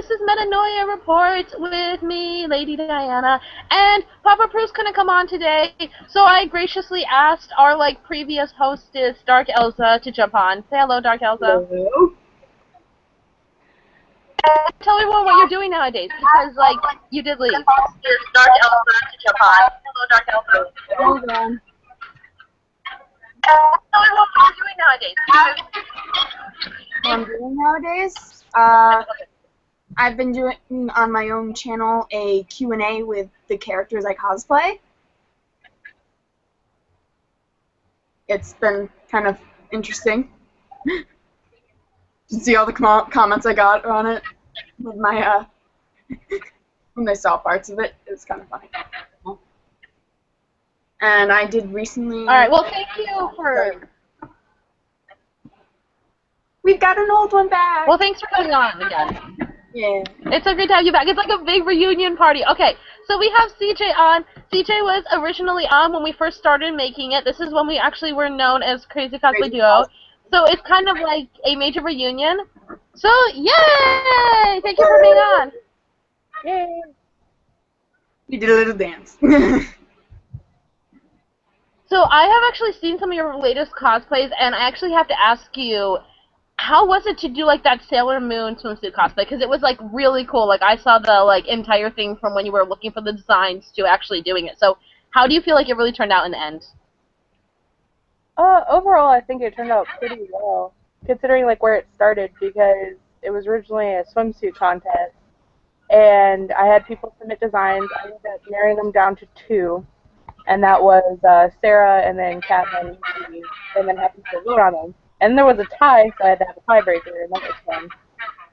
this is Metanoia Reports with me, Lady Diana, and Papa Bruce couldn't come on today, so I graciously asked our, previous hostess, Dark Elsa, to jump on. Say hello, Dark Elsa. Hello? Tell everyone what you're doing nowadays, because, you did leave. Hostess, Dark Elsa, to jump on. Hello, Dark Elsa. Hold on. Tell everyone what you're doing nowadays, What I'm doing nowadays? I've been doing on my own channel a Q&A with the characters I cosplay. It's been kind of interesting to see all the comments I got on it with my when they saw parts of it. It was kind of funny. And I did recently. All right. Well, thank you for. We've got an old one back. Well, thanks for coming on again. Yeah. It's so great to have you back. It's like a big reunion party. Okay, so we have CJ on. CJ was originally on when we first started making it. This is when we actually were known as Crazy Cosplay Duo. So it's kind of like a major reunion. So, yay! Thank you for being on. Yay! We did a little dance. So I have actually seen some of your latest cosplays, and I actually have to ask you, how was it to do that Sailor Moon swimsuit cosplay? Because it was really cool. I saw the entire thing from when you were looking for the designs to actually doing it. So how do you feel like it really turned out in the end? Overall, I think it turned out pretty well, considering where it started, because it was originally a swimsuit contest, and I had people submit designs. I ended up narrowing them down to two, and that was Sarah and then Catherine, and then had people vote on them. And there was a tie, so I had to have a tiebreaker, and that was fun.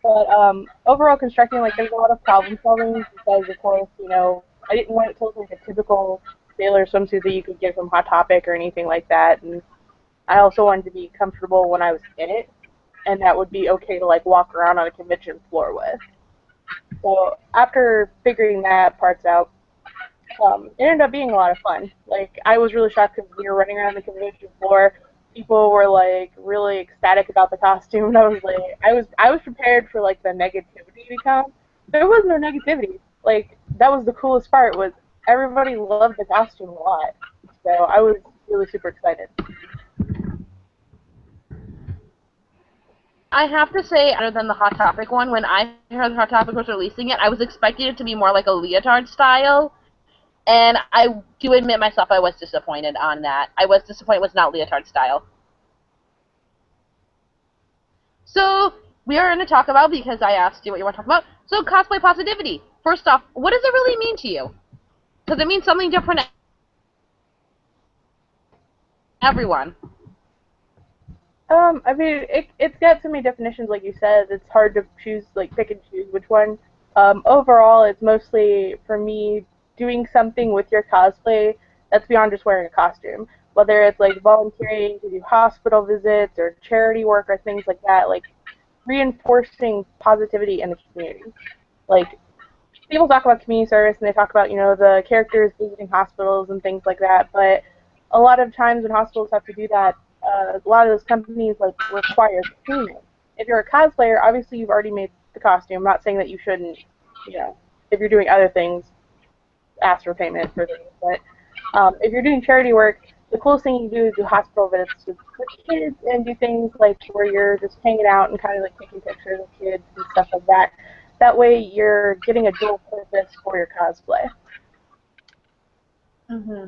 But overall, constructing, there's a lot of problem solving because, of course, I didn't want it to look like a typical sailor swimsuit that you could get from Hot Topic or anything like that. And I also wanted to be comfortable when I was in it, and that would be okay to, walk around on a convention floor with. So after figuring that parts out, it ended up being a lot of fun. I was really shocked because we were running around the convention floor. People were really ecstatic about the costume, and I was prepared for the negativity to come. There was no negativity. That was the coolest part, was everybody loved the costume a lot. So I was really super excited. I have to say, other than the Hot Topic one, when I heard Hot Topic was releasing it, I was expecting it to be more like a leotard style. And I do admit myself, I was disappointed on that. I was disappointed it was not leotard style. So, we are going to talk about, because I asked you what you want to talk about, so cosplay positivity. First off, what does it really mean to you? Because it means something different to everyone. I mean, it's got so many definitions, like you said. It's hard to choose, pick and choose which one. Overall, it's mostly, for me, doing something with your cosplay that's beyond just wearing a costume. Whether it's, volunteering to do hospital visits or charity work or things like that, reinforcing positivity in the community. People talk about community service, and they talk about, the characters visiting hospitals and things like that, but a lot of times when hospitals have to do that, a lot of those companies require payment. If you're a cosplayer, obviously you've already made the costume. I'm not saying that you shouldn't, if you're doing other things, ask for payment for things. But if you're doing charity work, the coolest thing you can do is do hospital visits with kids and do things where you're just hanging out and kind of taking pictures of kids and stuff like that. That way you're getting a dual purpose for your cosplay. Mm-hmm.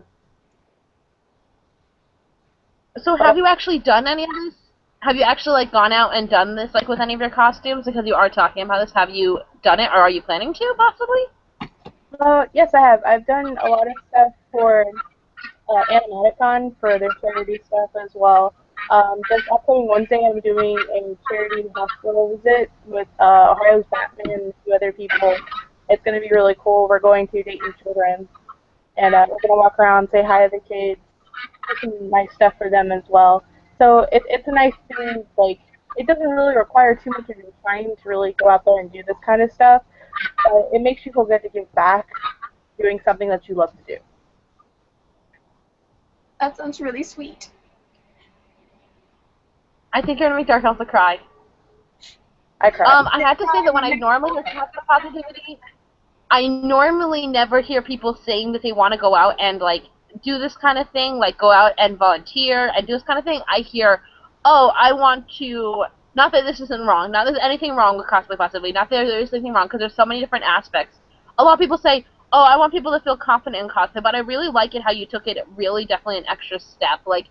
So have you actually done any of this? Have you actually gone out and done this with any of your costumes? Because you are talking about this, have you done it, or are you planning to possibly? Yes, I have. I've done a lot of stuff for Animaticon for their charity stuff as well. This upcoming Wednesday, I'm doing a charity hospital visit with Ohio's Batman and a few other people. It's going to be really cool. We're going to Dayton Children's, and we're going to walk around, say hi to the kids, do some nice stuff for them as well. So it's a nice thing. It doesn't really require too much of your time to really go out there and do this kind of stuff. It makes you feel good to give back doing something that you love to do. That sounds really sweet. I think you're going to make Dark Elsa cry. I cried. I have to say that when I normally hear cosplay positivity, I normally never hear people saying that they want to go out and like do this kind of thing, like go out and volunteer and do this kind of thing. I hear, oh, I want to. Not that this isn't wrong. Not that there's anything wrong with cosplay positivity. Not that there's anything wrong because there's so many different aspects. A lot of people say, oh, I want people to feel confident in cosplay, but I really like it how you took it really definitely an extra step. Like,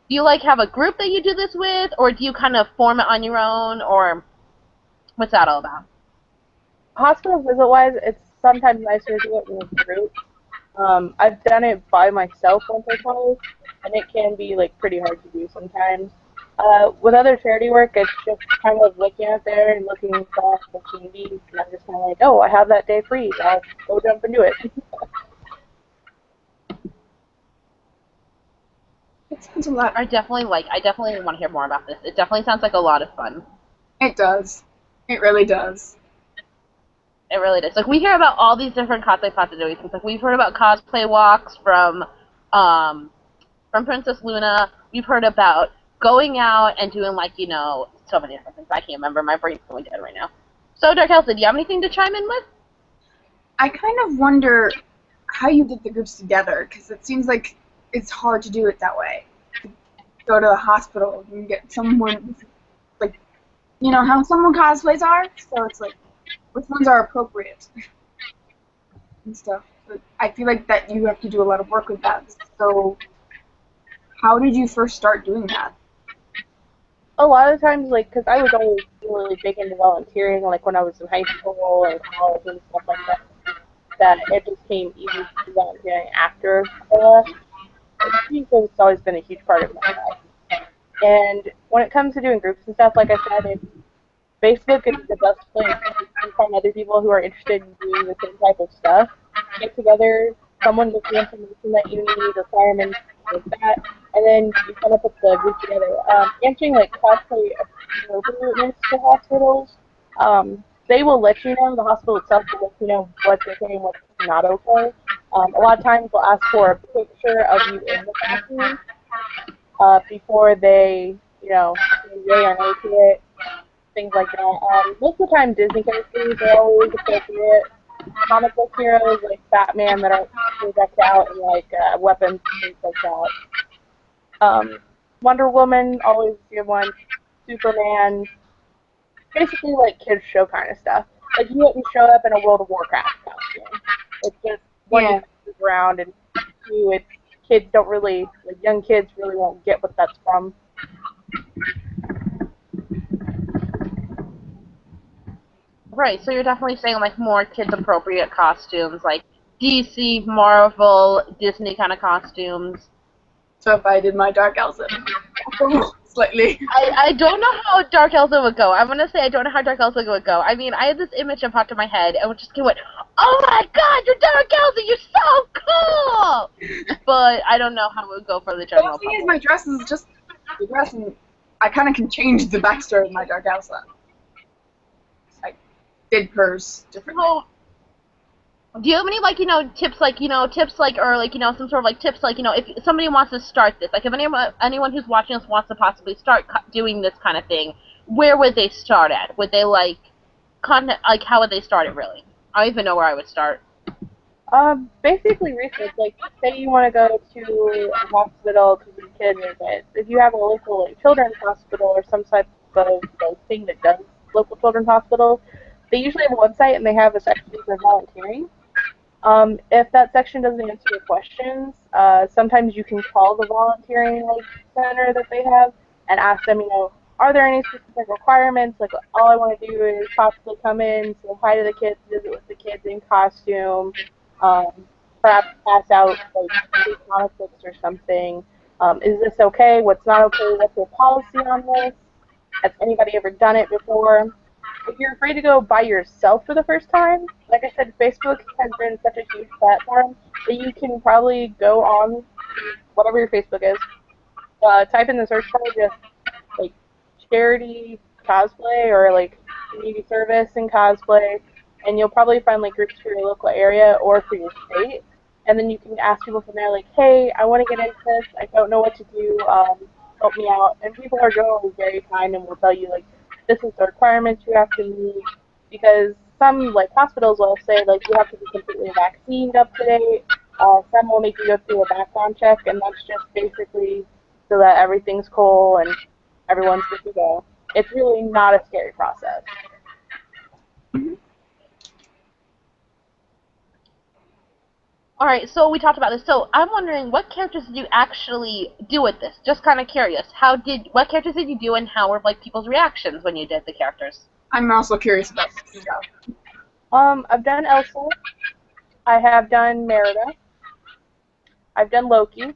do you like have a group that you do this with, or do you kind of form it on your own, or what's that all about? Hospital visit-wise, it's sometimes nicer to do it in a group. I've done it by myself once or twice, and it can be like pretty hard to do sometimes. With other charity work, it's just kind of looking out there and looking for opportunities, and I'm just kind of like, oh, I have that day free, I'll go jump and do it. It sounds a lot. I definitely want to hear more about this. It definitely sounds like a lot of fun. It does. It really does. It really does. Like we hear about all these different cosplay possibilities. Like we've heard about cosplay walks from Princess Luna. We've heard about going out and doing like so many different things. I can't remember. My brain's going dead right now. So Dark Elsa, do you have anything to chime in with? I kind of wonder how you get the groups together, because it seems like it's hard to do it that way. Go to the hospital and get someone, like, you know how someone cosplays are? So it's like, which ones are appropriate and stuff. But I feel like that you have to do a lot of work with that. So how did you first start doing that? A lot of times, like, because I was always really big into volunteering, like when I was in high school and college and stuff like that it just came easy to do volunteering after I left. It's always been a huge part of my life. And when it comes to doing groups and stuff, like I said, Facebook is the best place to find other people who are interested in doing the same type of stuff. Get together, someone gets the information that you need, requirements, like that, and then you kind of put the group together. Answering like cosplay appropriateness to hospitals, they will let you know, the hospital itself will let you know what's okay and what's not okay. A lot of times they'll ask for a picture of you in the costume before they, say yay or no to it, things like that. Most of the time, Disney characters are always appropriate. Comic book heroes like Batman that are decked out in like weapons and things like that. Wonder Woman, always a good one. Superman, basically like kids show kind of stuff. Like you wouldn't show up in a World of Warcraft costume. It's just one you move around, and two, it's kids don't really, like young kids really won't get what that's from. Right, so you're definitely saying like more kids appropriate costumes, like DC, Marvel, Disney kind of costumes. So if I did my Dark Elsa, slightly. I don't know how Dark Elsa would go. I'm gonna say I don't know how Dark Elsa would go. I mean, I had this image that popped in my head, and just went, "Oh my God, you're Dark Elsa! You're so cool!" But I don't know how it would go for the general The thing public. is, my dress is just the dress, and I kind of can change the backstory of my Dark Elsa. I did hers differently. So, do you have any tips or some sort of like tips if somebody wants to start this, like if anyone who's watching us wants to possibly start doing this kind of thing, where would they start at? Would they how would they start it really? I don't even know where I would start. Basically research. Like, say you want to go to a hospital to do kid visits. If you have a local like children's hospital or some type of thing that does local children's hospitals, they usually have a website and they have a section for volunteering. If that section doesn't answer your questions, sometimes you can call the volunteering center that they have and ask them, are there any specific requirements? Like, all I want to do is possibly come in, say hi to the kids, visit with the kids in costume, perhaps pass out free comic books or something. Is this okay? What's not okay? What's your policy on this? Has anybody ever done it before? If you're afraid to go by yourself for the first time, like I said, Facebook has been such a huge platform that you can probably go on whatever your Facebook is, type in the search bar just like charity cosplay or like community service and cosplay, and you'll probably find like groups for your local area or for your state. And then you can ask people from there, like, hey, I want to get into this. I don't know what to do. Help me out. And people are generally very kind and will tell you, like, this is the requirements you have to meet, because some like hospitals will say like you have to be completely vaccinated up to date. Some will make you go through a background check, and that's just basically so that everything's cool and everyone's good to go. It's really not a scary process. All right, so we talked about this. So I'm wondering, what characters did you actually do with this? Just kind of curious. What characters did you do, and how were like people's reactions when you did the characters? I'm also curious about this stuff. I've done Elsa. I have done Merida. I've done Loki.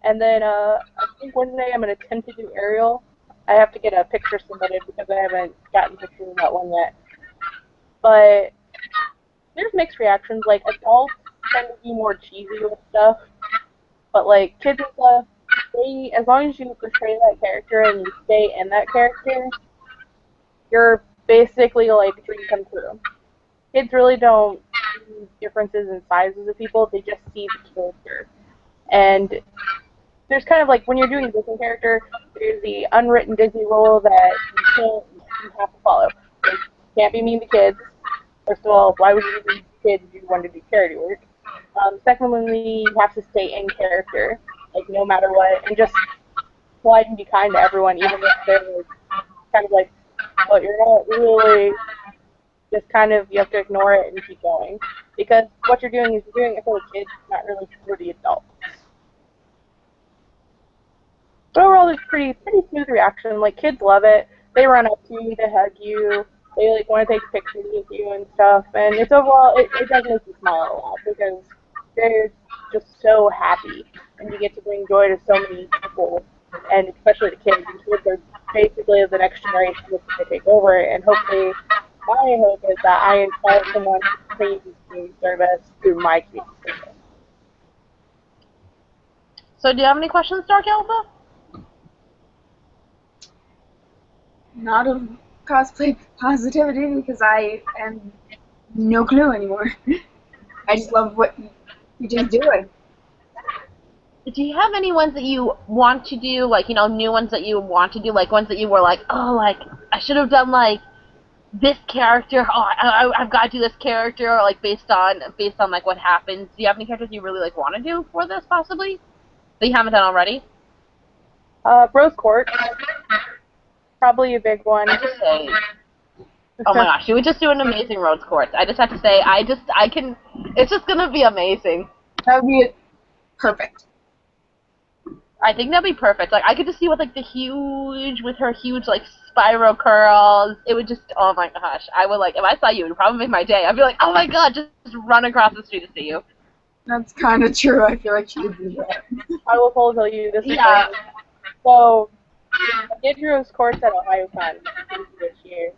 And then I think one day I'm going to attempt to do Ariel. I have to get a picture submitted because I haven't gotten pictures of that one yet. But there's mixed reactions. Like, adults tend to be more cheesy with stuff. But, like, kids and stuff, as long as you portray that character and you stay in that character, you're basically, like, dream come true. Kids really don't see differences in sizes of people. They just see the character. And there's kind of like, when you're doing a Disney character, there's the unwritten Disney rule that you have to follow. Like, you can't be mean to kids. First of all, why would you be mean to kids if you want to do charity work? Secondly, you have to stay in character, like no matter what, and just polite and be kind to everyone, even if they're like, kind of like, well, you're not really, just kind of, you have to ignore it and keep going. Because what you're doing is you're doing it for the kids, not really for the adults. But overall, it's pretty smooth reaction. Like, kids love it. They run up to you, they hug you, they like want to take pictures with you and stuff. And it's overall, it does make you smile a lot because they're just so happy, and you get to bring joy to so many people, and especially the kids. And kids are basically the next generation that's going to take over. And hopefully, my hope is that I inspire someone to continue community service through my community service. So do you have any questions, Dark Elsa? Not of cosplay positivity because I am no clue anymore. I just love what you're just doing. Do you have any ones that you want to do, like, you know, new ones that you want to do, like ones that you were like, oh, like, I should have done, like, this character, oh, I've got to do this character, or, like, based on, like, what happens? Do you have any characters you really, like, want to do for this, possibly, that you haven't done already? Rose Court, probably a big one. I just say, oh my gosh, you would just do an amazing Rose Courts. I just have to say, it's just gonna be amazing. That would be perfect. I think that'd be perfect. Like, I could just see with with her huge, like, spiral curls. It would just, oh my gosh. I would, like, if I saw you, it would probably make my day. I'd be like, oh my god, just run across the street to see you. That's kind of true. I feel like she would do that. I will totally tell you this. Yeah. So, I did Rose Courts at OhioCon this year,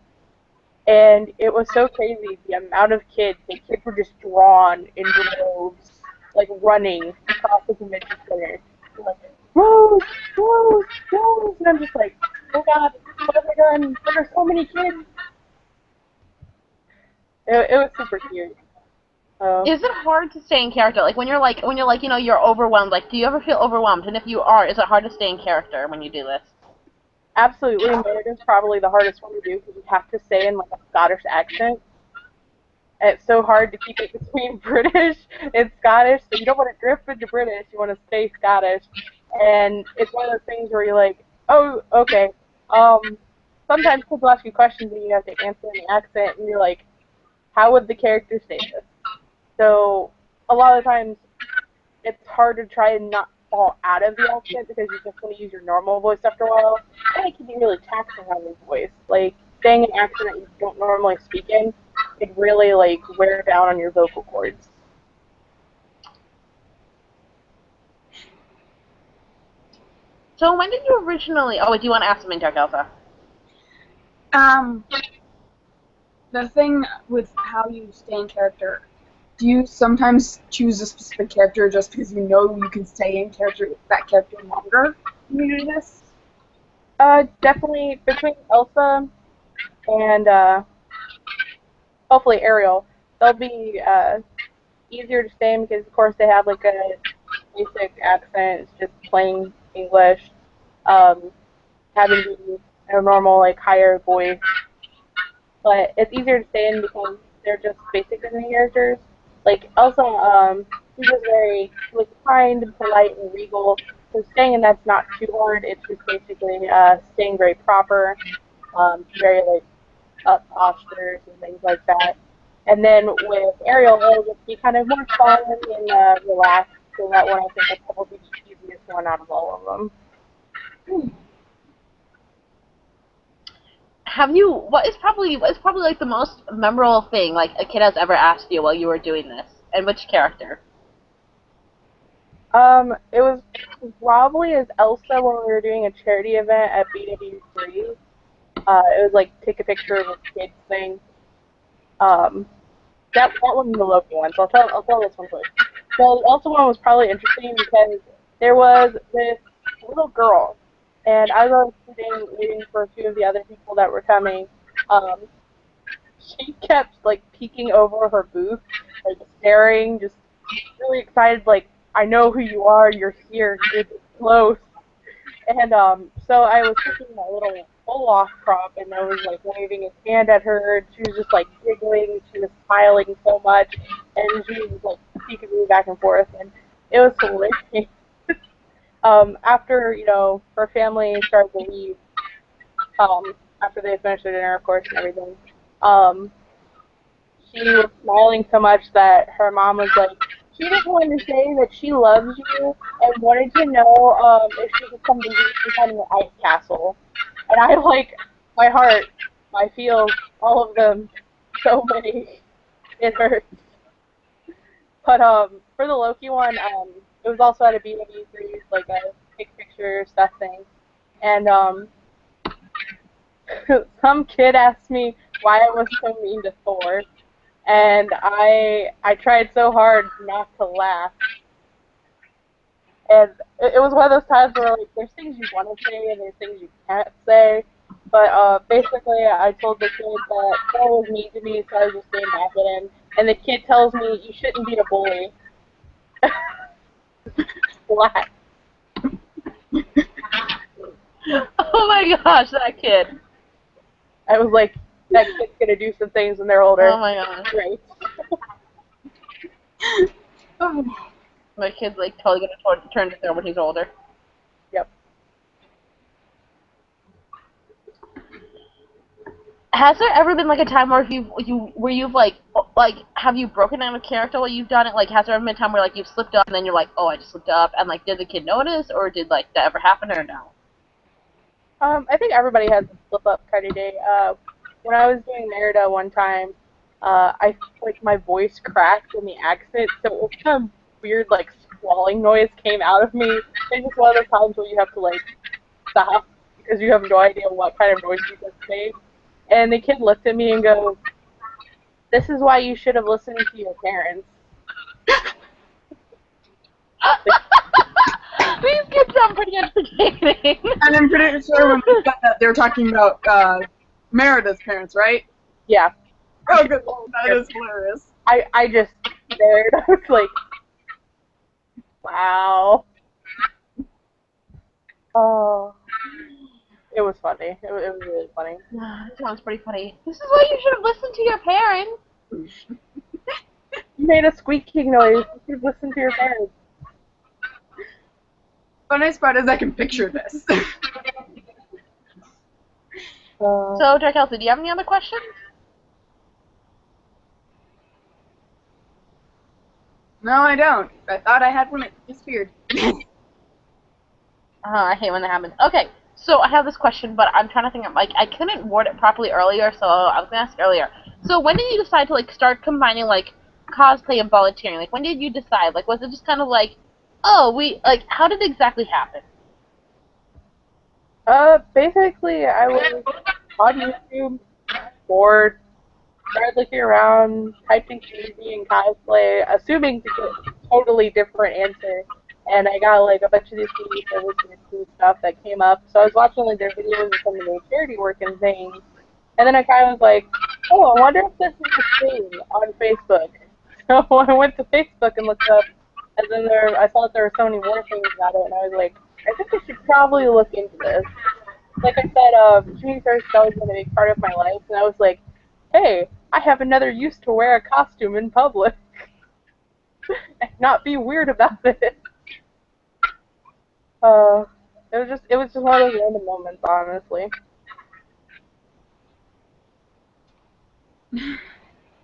and it was so crazy the amount of kids. The kids were just drawn in droves, like running across the convention center. They're like, Rose, Rose, Rose, and I'm just like, oh god, what have I done? There are so many kids. It was super cute. Is it hard to stay in character? Like, when you're like, you know, you're overwhelmed, like, do you ever feel overwhelmed? And if you are, is it hard to stay in character when you do this? Absolutely, American's probably the hardest one to do because you have to say in like a Scottish accent. And it's so hard to keep it between British and Scottish, so you don't want to drift into British, you want to stay Scottish. And it's one of those things where you're like, oh, okay. Sometimes people ask you questions and you have to answer in the accent, and you're like, how would the character say this? So a lot of times it's hard to try and not fall out of the accent because you just want to use your normal voice after a while. And it can be really taxing on your voice. Like, saying an accent that you don't normally speak in could really, like, wear down on your vocal cords. So when did you originally... Oh, do you want to ask something, Dark Elsa? The thing with how you stay in character, do you sometimes choose a specific character just because you know you can stay in that character longer when you do this? Definitely between Elsa and hopefully Ariel, they'll be easier to stay in because, of course, they have like a basic accent. It's just plain English. Having to a normal, like, higher voice. But it's easier to stay in because they're just basic Disney characters. Like, Elsa, she's just very, like, kind and polite and regal. So staying in that's not too hard. It's just basically staying very proper, very, like, up postures and things like that. And then with Ariel, it'll just be kind of more fun and relaxed. So that one I think will probably be the easiest one out of all of them. Have you? What is probably like the most memorable thing like a kid has ever asked you while you were doing this, and which character? It was probably as Elsa when we were doing a charity event at BW3. It was like take a picture of a kids thing. Um, that wasn't the Loki one, so I'll tell this one first. So the Elsa one was probably interesting because there was this little girl, and as I was sitting waiting for a few of the other people that were coming, um, she kept like peeking over her booth, like staring, just really excited, like I know who you are, you're here, you're this close. And so I was taking my little Olaf prop, and I was like waving his hand at her, and she was just like giggling, she was smiling so much, and she was like peeking me back and forth, and it was hilarious. After her family started to leave, after they finished their dinner, of course, and everything, um, she was smiling so much that her mom was like, she just wanted to say that she loves you and wanted to know if she could come visit sometime in the ice castle. And I like my heart, my feels, all of them, so many. It hurts. But for the Loki one, it was also at a BW3, like a take picture stuff thing. And some kid asked me why I was so mean to Thor, and I tried so hard not to laugh. And it was one of those times where like there's things you want to say and there's things you can't say. But basically, I told the kid that Thor was mean to me, so I was just staying back at him. And the kid tells me you shouldn't be a bully. Flat. Oh my gosh, that kid. I was like, that kid's gonna do some things when they're older. Oh my gosh. Great. My kid's like totally gonna turn to Thor when he's older. Yep. Has there ever been like a time where you've like have you broken down a character while you've done it? Like has there ever been a time where like you've slipped up and then you're like, oh, I just slipped up, and like did the kid notice, or did like that ever happen, or no? I think everybody has a slip up kind of day. When I was doing Merida one time, I like my voice cracked in the accent, so it was kind of weird, like squalling noise came out of me. It's just one of those times where you have to like stop because you have no idea what kind of noise you just made. And the kid looked at me and goes, "This is why you should have listened to your parents." These kids sound pretty entertaining. And I'm pretty sure when we got that, they were talking about Merida's parents, right? Yeah. Oh, good lord, that is hilarious. I just stared. I was like, wow. Oh. It was funny. It was really funny. That sounds pretty funny. This is why you should have listened to your parents. You made a squeaking noise. You should listen to your parents. The nice part is I can picture this. So, Dark Elsie, do you have any other questions? No, I don't. I thought I had one. It disappeared. I hate when that happens. Okay, so I have this question, but I'm trying to think of, like, I couldn't word it properly earlier, so I was going to ask earlier. So when did you decide to, like, start combining, like, cosplay and volunteering? Like, when did you decide? Like, was it just kind of like, oh, how did it exactly happen? Basically, I was on YouTube, bored, started looking around, typed in community and cosplay, assuming to get a totally different answer. And I got like a bunch of these TV services and cool stuff that came up. So I was watching like their videos of some of their charity work and things. And then I kind of was like, oh, I wonder if this is a thing on Facebook. So I went to Facebook and looked up, and then I saw that there were so many more things about it, and I was like, I think I should probably look into this. like I said, community service has always been a big part of my life, and I was like, hey, I have another use to wear a costume in public and not be weird about it. Uh, it was just one of those random moments, honestly.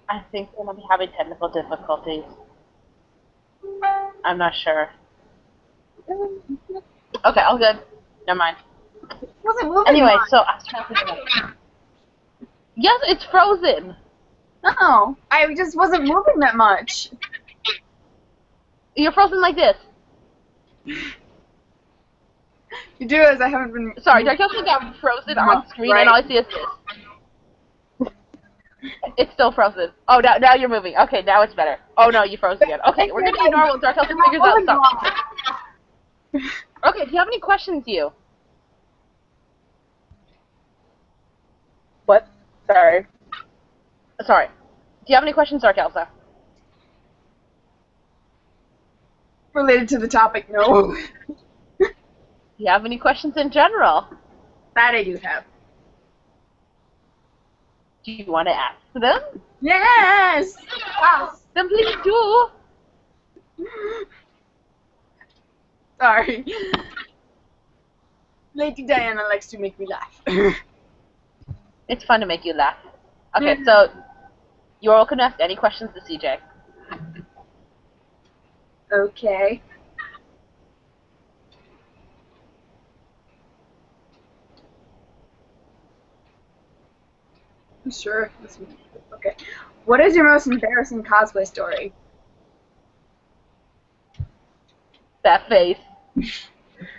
I think we're gonna be having technical difficulties. I'm not sure. Okay, all good. Never mind. It wasn't moving Anyway, much. so I was trying to figure it out. Yes, it's frozen. No, I just wasn't moving that much. You're frozen like this. You do realize I haven't been. Sorry, Dark Elsa got frozen on screen, Right. and all I see is this. It's still frozen. Oh, now you're moving. Okay, now it's better. Oh no, you froze again. Okay, we're gonna do normal. Dark Elsa figures out stuff. Okay, do you have any questions, you? What? Sorry. Sorry. Do you have any questions, Dark Elsa? Related to the topic, no. Do you have any questions in general? That I do have. Do you want to ask them? Yes! Yes! Then please do. Sorry. Lady Diana likes to make me laugh. It's fun to make you laugh. Okay, so you're welcome to ask any questions to CJ. Okay. Sure. Okay. What is your most embarrassing cosplay story? That face.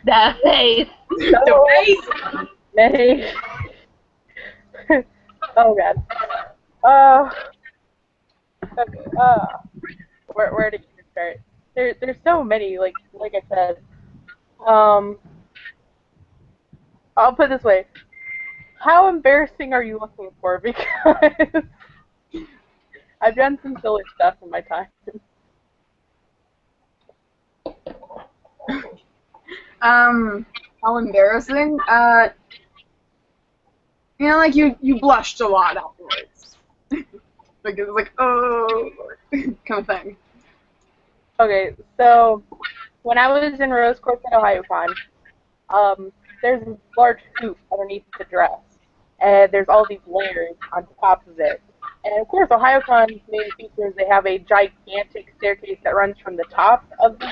That face. The face! Many. Oh god. Okay. Where to even start? There's so many. Like I said. I'll put it this way. How embarrassing are you looking for? Because I've done some silly stuff in my time. How embarrassing? You know, like you blushed a lot afterwards. Like it was like, oh, kind of thing. Okay, so when I was in Rose Quartz at OhioCon, there's this large hoop underneath the dress, and there's all these layers on top of it. And of course, OhioCon's main feature is they have a gigantic staircase that runs from the top of the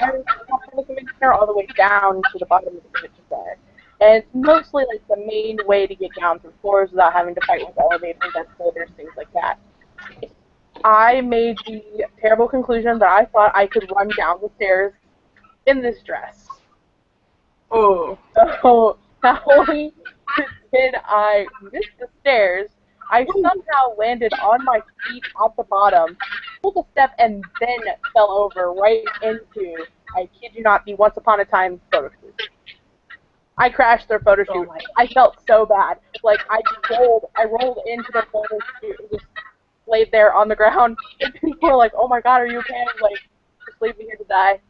convention center all the way down to the bottom of the convention center. And it's mostly like the main way to get down through floors without having to fight with elevators, escalators, things like that. I made the terrible conclusion that I thought I could run down the stairs in this dress. Oh. So not only did I miss the stairs, I somehow landed on my feet at the bottom, took a step, and then fell over right into, I kid you not, the Once Upon a Time photo shoot. I crashed their photo shoot. I felt so bad. Like, I rolled into the photo shoot and just laid there on the ground. And people were like, oh my god, are you okay? I'm like, just leave me here to die.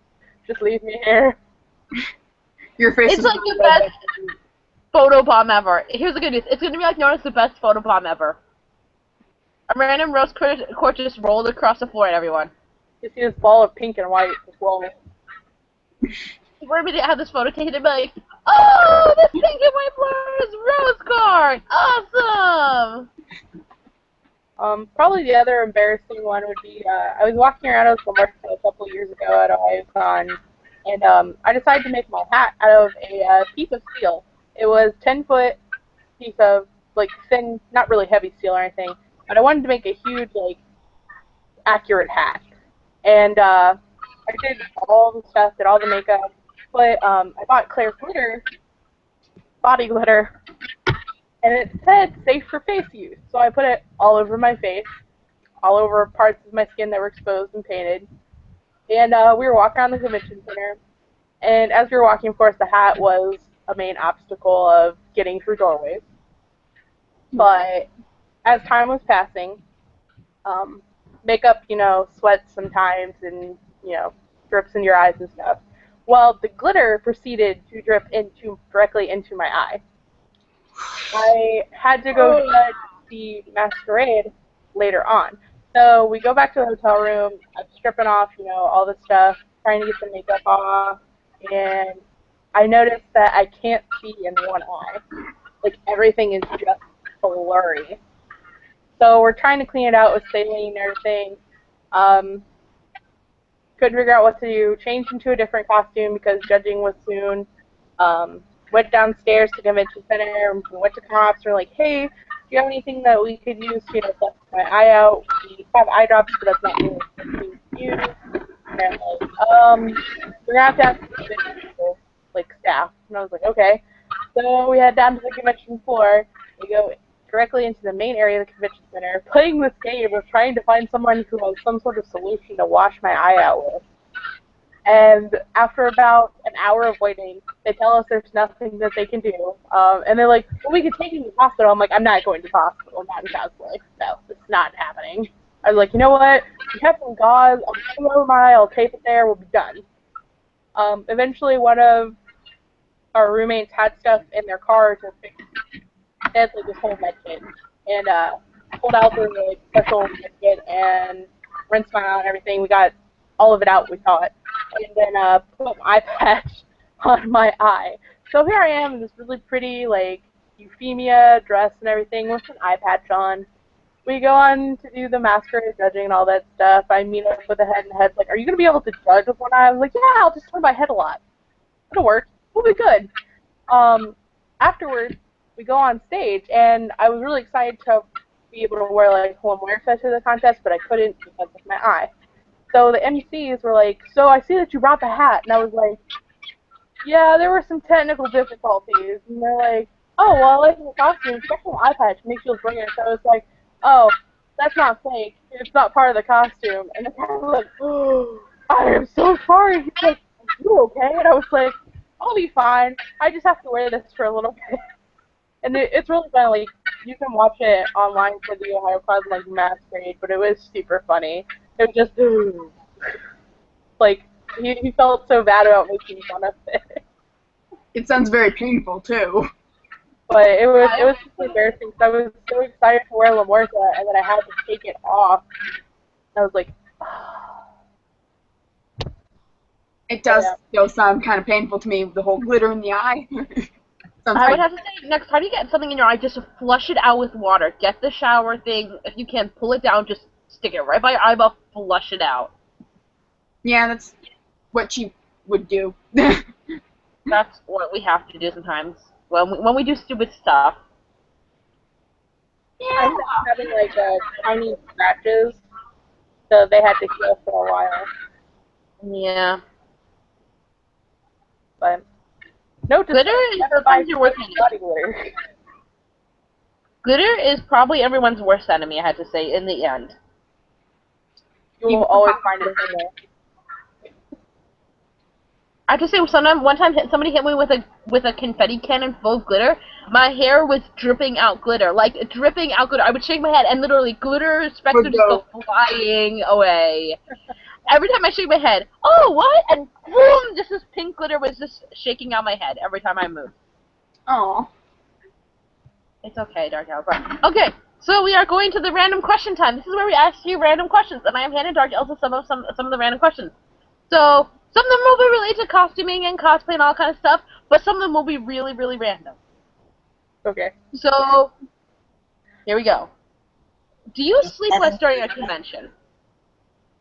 Just leave me here. Your face It's like the best photo bomb ever. Here's the good news. It's going to be like known as the best photo bomb ever. A random rose quartz just rolled across the floor at everyone. You see this ball of pink and white just roll. We're going to have this photo taken and be like, oh, this pink and white flower is rose quartz! Awesome! Probably the other embarrassing one would be, I was walking around at the market a couple of years ago at OhioCon, and I decided to make my hat out of a piece of steel. It was 10-foot piece of, like, thin, not really heavy steel or anything, but I wanted to make a huge, like, accurate hat. And I did all the stuff, did all the makeup, but I bought clear glitter, body glitter, and it said safe for face use. So I put it all over my face, all over parts of my skin that were exposed and painted. And we were walking around the convention center, and as we were walking, of course, the hat was a main obstacle of getting through doorways. But as time was passing, makeup, sweats sometimes and, drips in your eyes and stuff. Well, the glitter proceeded to drip directly into my eye. I had to go judge the masquerade later on. So we go back to the hotel room. I'm stripping off, all this stuff, trying to get the makeup off, and I noticed that I can't see in one eye. Like everything is just blurry. So we're trying to clean it out with saline and everything. Um, couldn't figure out what to do. Changed into a different costume because judging was soon. Went downstairs to convention center. We went to cops. We're like, hey, do you have anything that we could use to flush my eye out? We have eye drops, but that's not really what we use. And they're like, we're gonna have to ask the people, like staff. And I was like, okay. So we head down to the convention floor. We go directly into the main area of the convention center, playing this game of trying to find someone who has some sort of solution to wash my eye out with. And after about an hour of waiting, they tell us there's nothing that they can do. And they're like, well, we can take you to the hospital. I'm like, I'm not going to the hospital. I'm not in cosplay. No, it's not happening. I was like, you know what? We have some gauze. I'll put it over my eye. I'll tape it there. We'll be done. Eventually, one of our roommates had stuff in their car to fix like this whole med kit. And pulled out the like, special med kit and rinsed my eye and everything. We got all of it out, we thought. And then put my eye patch on my eye. So here I am in this really pretty, like, euphemia dress and everything with an eye patch on. We go on to do the masquerade judging and all that stuff. I meet up with the head, and the head's like, are you going to be able to judge with one eye? I was like, yeah, I'll just turn my head a lot. It'll work. We'll be good. Afterwards, we go on stage, and I was really excited to be able to wear, like, swimwear to the contest, but I couldn't because of my eye. So the MCs were like, so I see that you brought the hat. And I was like, yeah, there were some technical difficulties. And they're like, oh, well, I like the costume, especially the eye patch, makes you bring it. So I was like, oh, that's not fake. It's not part of the costume. And the guy was like, oh, I am so sorry. He's like, are you okay? And I was like, I'll be fine. I just have to wear this for a little bit. And it's really fun. Like, you can watch it online for the Ohio Cloud like Masquerade, but it was super funny. It was just like he felt so bad about making fun of it. It sounds very painful too. But it was super embarrassing because I was so excited to wear La Muerta, and then I had to take it off. I was like, It does still sound kind of painful to me, the whole glitter in the eye. I would have to say, next time you get something in your eye, just flush it out with water. Get the shower thing. If you can, pull it down, just stick it right by your eyeball, flush it out. Yeah, that's what she would do. That's what we have to do sometimes when we do stupid stuff. I ended up having like tiny scratches, so they had to heal for a while. Yeah. But no, glitter is sometimes your worst enemy. Glitter is probably everyone's worst enemy, I have to say, in the end. You will always find it somewhere. I have to say, one time somebody hit me with a confetti cannon full of glitter. My hair was dripping out glitter, like dripping out glitter. I would shake my head, and literally glitter specks would just go flying away. Every time I shake my head, oh, what? And boom, just this pink glitter was just shaking out my head every time I moved. Oh. It's okay, Dark Elsa. Okay, so we are going to the random question time. This is where we ask you random questions, and I am handing Dark Elsa some of the random questions. So, some of them will be related to costuming and cosplay and all kind of stuff, but some of them will be really, really random. Okay. So, here we go. Do you sleep less during a convention?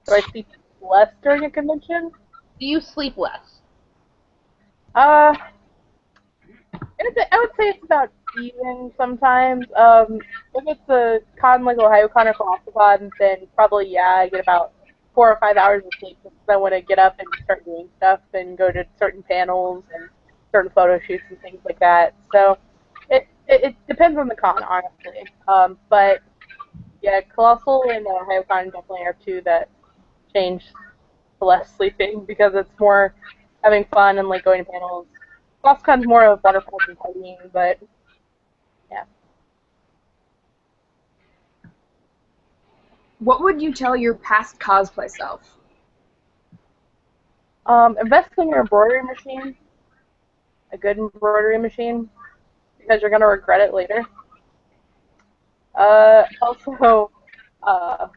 Do I sleep less during a convention? Do you sleep less? I would say it's about even sometimes. If it's a con like OhioCon or ColossalCon, then probably, yeah, I get about 4 or 5 hours of sleep because I want to get up and start doing stuff and go to certain panels and certain photo shoots and things like that. So it depends on the con, honestly. But yeah, Colossal and OhioCon definitely are two that change to less sleeping because it's more having fun and like going to panels. ColossalCon's more of waterfalls and partying, but yeah. What would you tell your past cosplay self? Invest in your embroidery machine. A good embroidery machine. because you're gonna regret it later. Also, uh,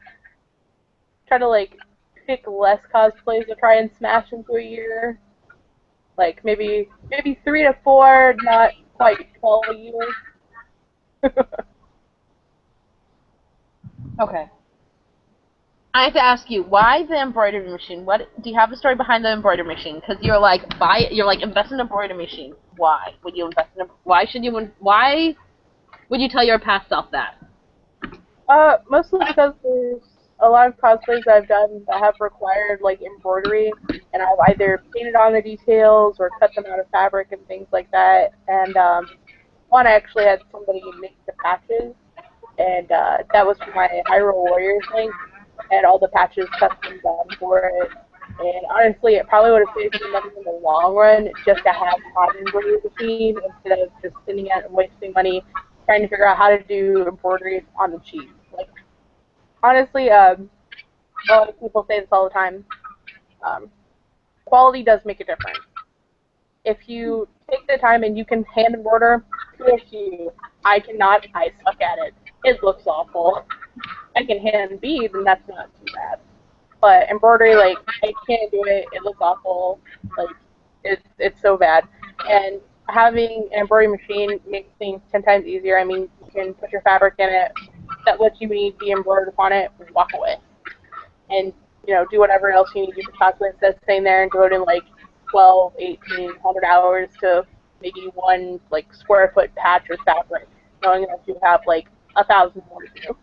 try to like pick less cosplays to try and smash into a year. Like maybe 3 to 4, not quite 12 a year. Okay. I have to ask you, why the embroidery machine? What do you have a story behind the embroidery machine? Because you're like invest in an embroidery machine. Why would you invest in? Why would you tell your past self that? Mostly because there's a lot of cosplays I've done that have required like embroidery, and I've either painted on the details or cut them out of fabric and things like that. And one I actually had somebody make the patches, and that was for my Hyrule Warriors link, and all the patches custom done for it. And honestly, it probably would have saved me money in the long run just to have an embroidery machine instead of just sitting at and wasting money trying to figure out how to do embroidery on the cheap. Like honestly, a lot of people say this all the time. Um, Quality does make a difference. If you take the time and you can hand embroider, kudos to you. I cannot. I suck at it. It looks awful. I can hand bead, and that's not too bad. But embroidery, like, I can't do it. It looks awful. Like, it's so bad. And having an embroidery machine makes things 10 times easier. I mean, you can put your fabric in it, set what you need, be embroidered upon it, walk away. And, do whatever else you need to do for chocolate instead of sitting there and devoting, like, 12, 1,800 hours to maybe one, like, square foot patch of fabric, knowing that you have, like, 1,000 more to do.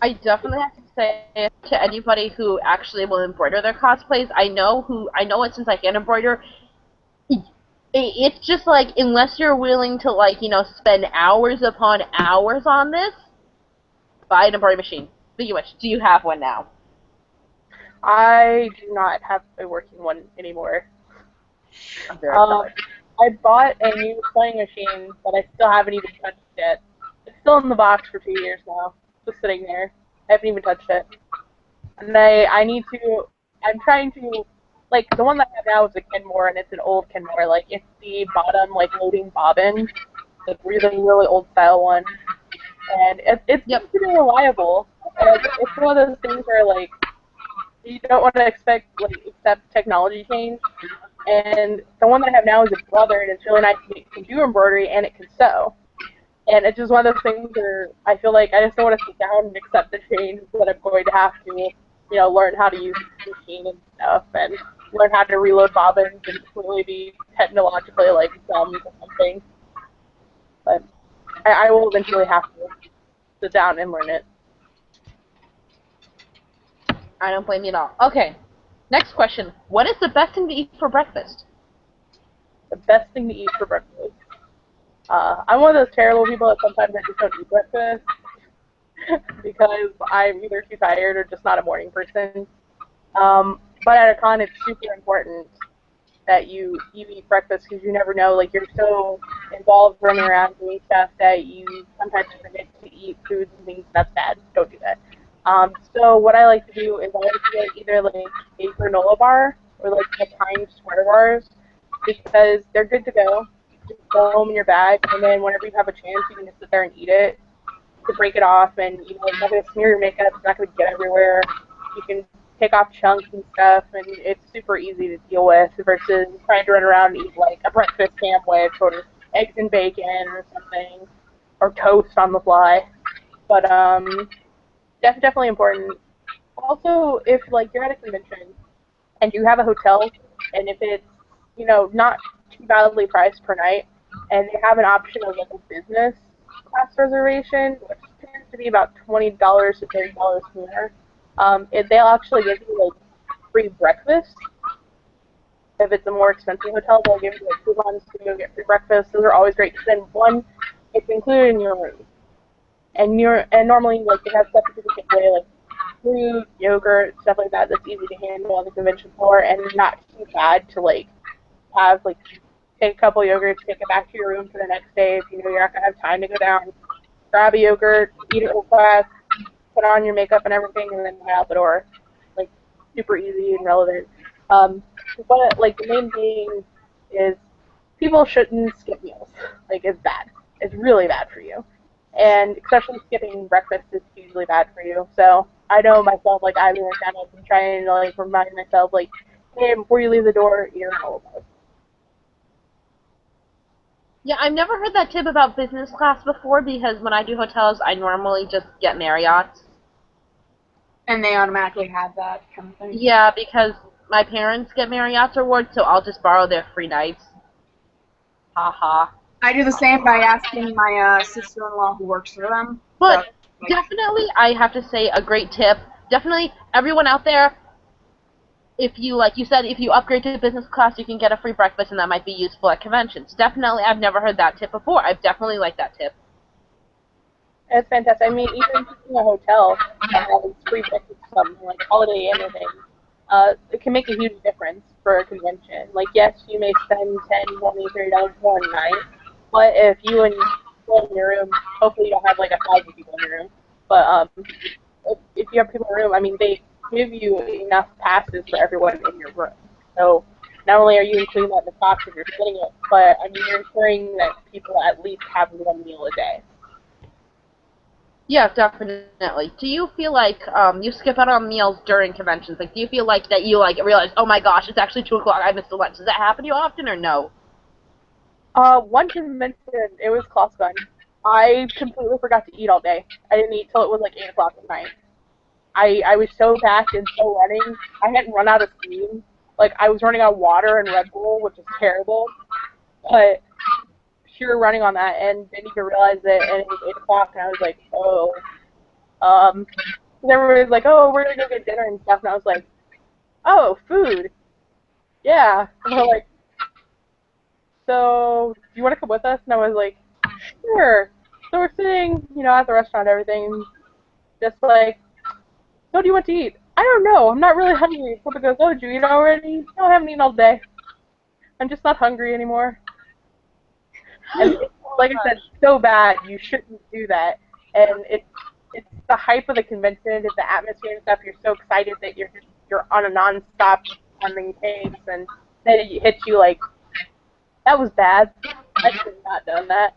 I definitely have to say to anybody who actually will embroider their cosplays, I know it since I can embroider. It's just like, unless you're willing to spend hours upon hours on this, buy an embroidery machine. Speaking of which, do you have one now? I do not have a working one anymore. I'm very sorry. I bought a new sewing machine, but I still haven't even touched it. It's still in the box for 2 years now, just sitting there. I haven't even touched it. And I need to, I'm trying to, like, the one that I have now is a Kenmore, and it's an old Kenmore. Like, it's the bottom, like, loading bobbin, the really, really old style one. And it's Yep. pretty reliable. And it's one of those things where, like, you don't want to accept technology change. And the one that I have now is a brother, and it's really nice. It can do embroidery and it can sew. And it's just one of those things where I feel like I just don't want to sit down and accept the change that I'm going to have to, learn how to use the machine and stuff, and learn how to reload bobbins and really be technologically like dumb or something. But I will eventually have to sit down and learn it. I don't blame you at all. Okay. Next question. What is the best thing to eat for breakfast? The best thing to eat for breakfast. I'm one of those terrible people that sometimes I just don't eat breakfast because I'm either too tired or just not a morning person. But at a con, it's super important that you eat breakfast because you never know. Like, you're so involved running around doing stuff that you sometimes forget to eat foods and things. That's bad. Don't do that. So what I like to do is I like to get either like a granola bar or like the Times Square bars because they're good to go. Just throw them in your bag, and then whenever you have a chance, you can just sit there and eat it. To break it off, and it's not going to smear your makeup. It's not going to get everywhere. You can take off chunks and stuff, and it's super easy to deal with versus trying to run around and eat like a breakfast sandwich or eggs and bacon or something, or toast on the fly. But that's definitely important. Also, if like you're at a convention and you have a hotel, and if it's not too badly priced per night, and they have an option of like a business class reservation, which tends to be about $20 to $30 more, they'll actually give you like free breakfast. If it's a more expensive hotel, they'll give you like coupons to go get free breakfast. Those are always great because then one, it's included in your room, and normally like they have stuff that you can take away like fruit, yogurt, stuff like that that's easy to handle on the convention floor and not too bad to like have like take a couple yogurts, take it back to your room for the next day if you know you're not gonna have time to go down. Grab a yogurt, eat it real fast, put on your makeup and everything, and then head out the door. Like super easy and relevant. But like the main thing is people shouldn't skip meals. Like, it's bad. It's really bad for you. And especially skipping breakfast is hugely bad for you. So I know myself, like, I've been kind of trying to, like, remind myself, like, hey, before you leave the door, eat your whole bag. Yeah, I've never heard that tip about business class before because when I do hotels, I normally just get Marriott's. And they automatically have that kind of thing. Yeah, because my parents get Marriott's rewards, so I'll just borrow their free nights. Haha. I do the same by asking my sister-in-law who works for them. So, But like, definitely, I have to say a great tip. Definitely, everyone out there, if you, like you said, if you upgrade to business class, you can get a free breakfast, and that might be useful at conventions. Definitely, I've never heard that tip before. I've definitely liked that tip. It's fantastic. I mean, even in a hotel that has free breakfast or something, like Holiday Inn or things, it can make a huge difference for a convention. Like, yes, you may spend 10, 20, $30 more a night, but if you and people in your room, hopefully you don't have like 1,000 people in your room, but if you have people in your room, I mean, they give you enough passes for everyone in your room. So not only are you including that in the cost if you're splitting it, but I mean, you're ensuring that people at least have one meal a day. Yeah, definitely. Do you feel like you skip out on meals during conventions? Like, do you feel like that you like realize, oh my gosh, it's actually 2 o'clock, I missed the lunch? Does that happen to you often or no? One convention, it was Klossgun. I completely forgot to eat all day. I didn't eat till it was like 8 o'clock at night. I was so packed and so running. I hadn't run out of steam. Like, I was running on water and Red Bull, which is terrible. But sure running on that and didn't even realize it. And it was 8 o'clock, and I was like, oh. And everybody was like, oh, we're going to go get dinner and stuff. And I was like, oh, food. Yeah. And they're like, so do you want to come with us? And I was like, sure. So we're sitting, at the restaurant and everything, just like, so what do you want to eat? I don't know. I'm not really hungry. Someone goes, oh, did you eat already? No, I haven't eaten all day. I'm just not hungry anymore. And like I said, so bad. You shouldn't do that. And it's the hype of the convention, it's the atmosphere and stuff. You're so excited that you're on a nonstop running pace, and then it hits you like, that was bad. I should have not done that.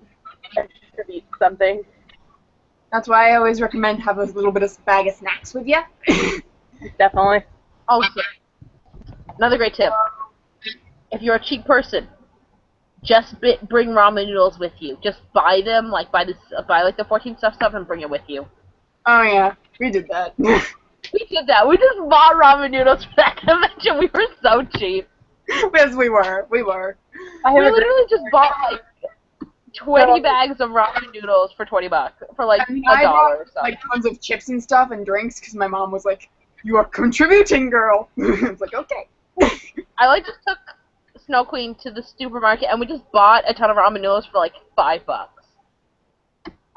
I should have eaten something. that's why I always recommend have a little bit of bag of snacks with you. Definitely. Also, another great tip. If you're a cheap person, just bring ramen noodles with you. Just buy them, like buy like the 14 stuff and bring it with you. Oh yeah, we did that. We did that. We just bought ramen noodles for that convention. We were so cheap. Yes, we were. We were. I We have a great literally just bought like 20 bags of ramen noodles for $20 for like I mean, a I dollar bought or something. like tons of chips and stuff and drinks because my mom was like, "You are contributing, girl." I was like, "Okay." I like just took Snow Queen to the supermarket and we just bought a ton of ramen noodles for like $5.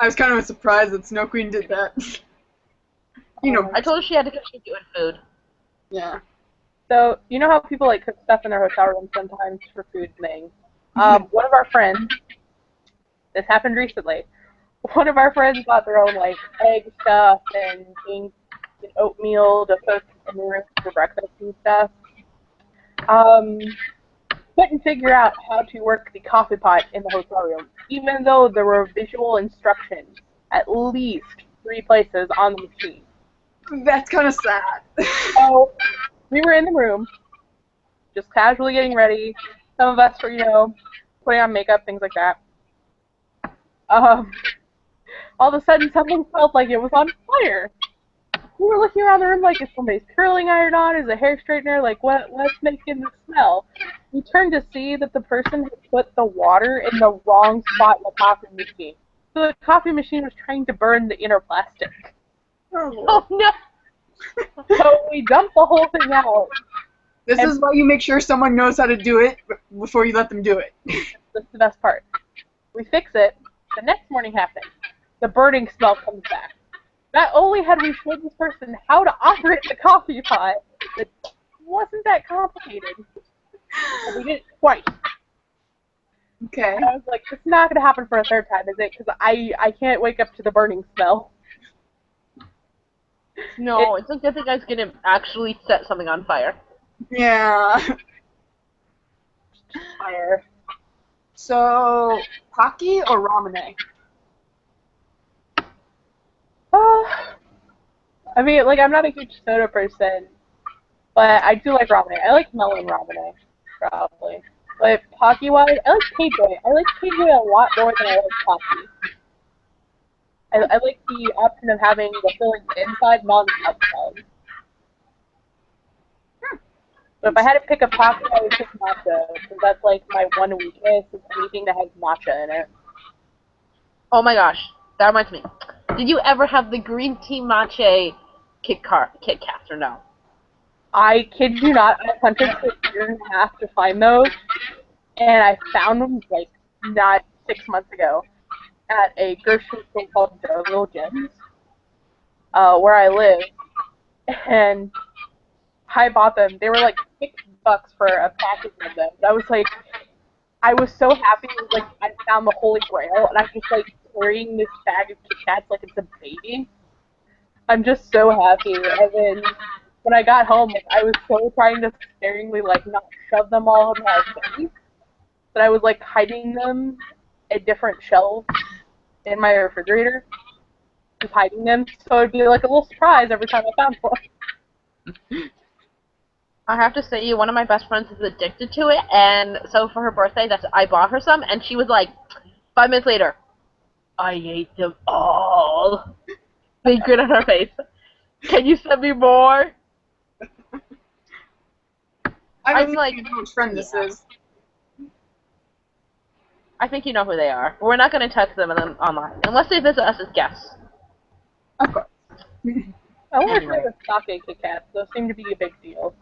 I was kind of surprised that Snow Queen did that. I told her she had to contribute with food. Yeah. So, you know how people like cook stuff in their hotel room sometimes for food things? One of our friends, this happened recently, one of our friends bought their own like egg stuff and things, and oatmeal to cook in the room for breakfast and stuff. Couldn't figure out how to work the coffee pot in the hotel room, even though there were visual instructions at least 3 places on the machine. That's kind of sad. So we were in the room, just casually getting ready. Some of us were, putting on makeup, things like that. All of a sudden, something felt like it was on fire. We were looking around the room like, is somebody's curling iron on? Is a hair straightener? Like, what's making the smell? We turned to see that the person had put the water in the wrong spot in the coffee machine. So the coffee machine was trying to burn the inner plastic. Oh no! So we dumped the whole thing out. This is why you make sure someone knows how to do it before you let them do it. That's the best part. We fix it. The next morning happens. The burning smell comes back. Not only had we showed this person how to operate the coffee pot, it wasn't that complicated. But we did it twice. Okay. And I was like, it's not going to happen for a third time, is it? Because I can't wake up to the burning smell. No, it's like that the guy's gonna actually set something on fire. Yeah. Fire. So, Pocky or Ramune? I mean, like, I'm not a huge soda person, but I do like ramen. I like melon ramen, probably. But Pocky-wise, I like KJ. I like KJ a lot more than I like Pocky. I like the option of having the filling inside, not on the outside. But if I had to pick a Pocky, I would pick matcha, because that's like my one weakness, is anything that has matcha in it. Oh my gosh, that reminds me. Did you ever have the green tea matcha Kit Kats or no? I kid you not, I hunted for a year and a half to find those, and I found them like not 6 months ago at a grocery store called Deauville Gyms, where I live, and I bought them. They were like $6 for a package of them. And I was like, I was so happy. It was like I found the holy grail, and I'm just like carrying this bag of Kit Kats like it's a baby. I'm just so happy. And then when I got home, like, I was so trying to sparingly like not shove them all in my face that I was like hiding them at different shelves in my refrigerator, just hiding them, so it'd be like a little surprise every time I found one. I have to say, one of my best friends is addicted to it, and so for her birthday, I bought her some, and she was like, 5 minutes later, I ate them all. Big grin on her face. Can you send me more? I don't I'm think like, you know which friend this is. I think you know who they are. But we're not going to text them online, unless they visit us as guests. Of course. I want to Anyway. try the sake Kit Kats. Those seem to be a big deal.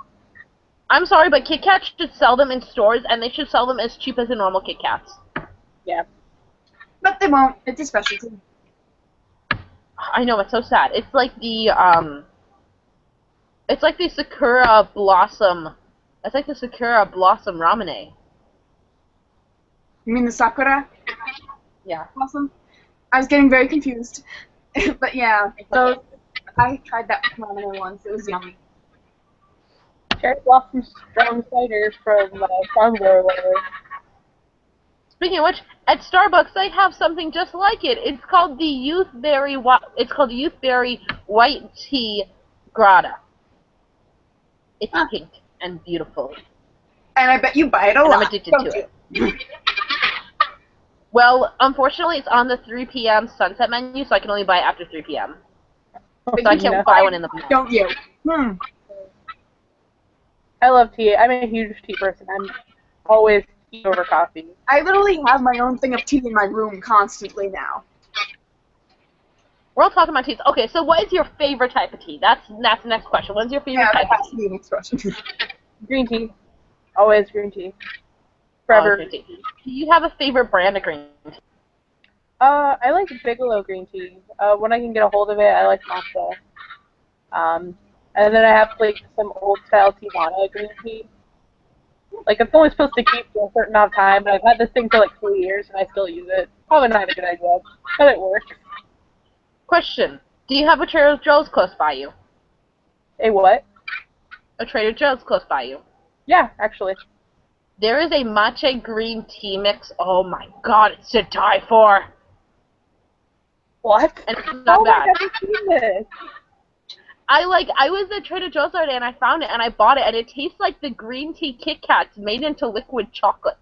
I'm sorry, but Kit Kats should sell them in stores, and they should sell them as cheap as the normal Kit Kats. Yeah. But they won't. It's a specialty. I know, it's so sad. It's like the Sakura Blossom. It's like the Sakura Blossom Ramune. You mean the Sakura? Yeah. Awesome. I was getting very confused. But yeah, those, I tried that ramen once. It was yummy. Cherry Blossom Strong Cider from Farmville or whatever. Speaking of which, at Starbucks they have something just like it. It's called the Youthberry White Tea Grata. It's pink and beautiful. And I bet you buy it a And lot. I'm addicted to it. Well, unfortunately, it's on the 3 p.m. sunset menu, so I can only buy it after 3 p.m. So I can't buy one in the morning. Don't you? I love tea. I'm a huge tea person. I'm always tea over coffee. I literally have my own thing of tea in my room constantly now. We're all talking about teas. Okay, so what is your favorite type of tea? That's the next question. What's your favorite Yeah, type that of has tea? to be an expression. Green tea. Always green tea. Forever. Oh, tea. Do you have a favorite brand of green tea? I like Bigelow green tea. When I can get a hold of it, I like matcha. And then I have like some old style Tivana green tea. Like it's only supposed to keep for a certain amount of time, but I've had this thing for like 3 years and I still use it. Probably not a good idea, but it works. Question. Do you have a Trader Joe's close by you? A what? A Trader Joe's close by you? Yeah, actually. There is a matcha green tea mix. Oh my god, it's to die for. What? And it's not bad. I've never seen this. I was at Trader Joe's the other day and I found it and I bought it and it tastes like the green tea Kit Kats made into liquid chocolate.